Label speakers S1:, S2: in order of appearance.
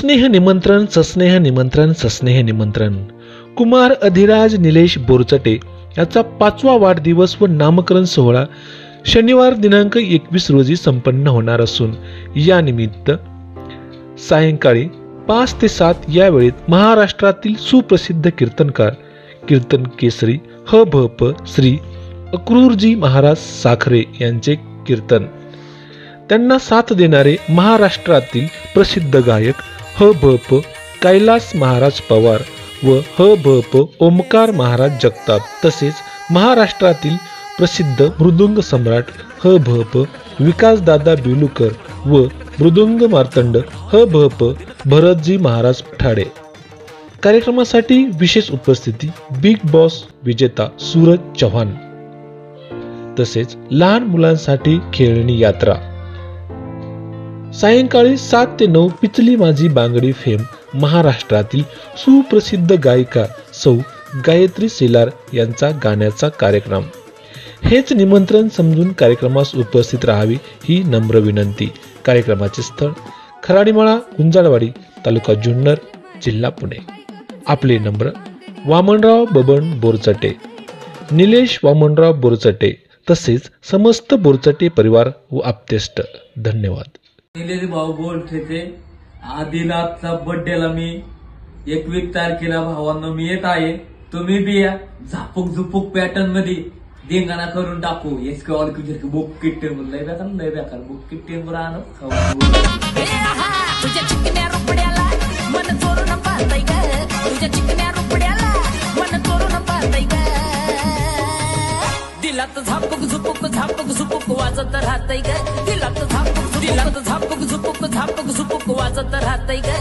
S1: सस्नेह निमंत्रण सस्नेह निमंत्रण सस्नेह निमंत्रण कुमार अधिराज निलेश बोरचटे याचा 5वा वाढदिवस व नामकरण सोहळा शनिवार दिनांक 21 रोजी संपन्न होणार असून या निमित्त सायंकाळी 5 ते 7 या वेळेत महाराष्ट्रातील सुप्रसिद्ध कीर्तनकार कीर्तन केसरी ह.भ.प. श्री अक्रूरजी महाराज साखरे यांचे कीर्तन, त्यांना साथ देणारे महाराष्ट्रातील प्रसिद्ध गायक ह.भ.प. कैलास महाराज पवार व ह.भ.प. ओमकार महाराज जगताप, तसेच महाराष्ट्रातील प्रसिद्ध मृदुंग सम्राट ह.भ.प. विकासदादा बेलुकर व मृदुंग मार्तंड ह.भ.प. भरतजी महाराज ठाडे. कार्यक्रमासाठी विशेष उपस्थिती बिग बॉस विजेता सूरज चव्हाण. तसेच लहान मुलांसाठी खेळणी यात्रा. सायंकाळी 7 ते 9 पिचली माझी बांगडी फेम महाराष्ट्रातील सुप्रसिद्ध गायिका सौ गायत्री सेलार यांचा गाण्याचा कार्यक्रम. हेच निमंत्रण समजून कार्यक्रमास उपस्थित राहावी ही नम्र विनंती. कार्यक्रमाचे स्थळ खराडीमाळा गुंजाळवाडी तालुका जुन्नर जिल्हा पुणे. आपले नम्र वामनराव बबन बोरचटे, निलेश वामनराव बोरचटे तसेच समस्त बोरचटे परिवार व आप्तेष्ट. धन्यवाद.
S2: निलेश भाऊ बोरचटे, आदिनाथचा बर्थडेला मी 21 तारखेला भावांनो मी येत आहे. तुम्ही बी या झापूक झुपूक पॅटर्न मध्ये धिंगाणा करून टाकू. इसके और कुछ बुक किट्टे लय बेकार बुक किट्टे आणू.
S3: तुझ्या चिकन्या रुपड्याला मन चोरून पाहताय ग, तुझ्या चिकन्या रुपड्याला मन चोरून पाहताय ग. दिलात झापूक झुपूक वाजत राहतय ग, दिलात झापूक झुपूक वाजत राहतय ग.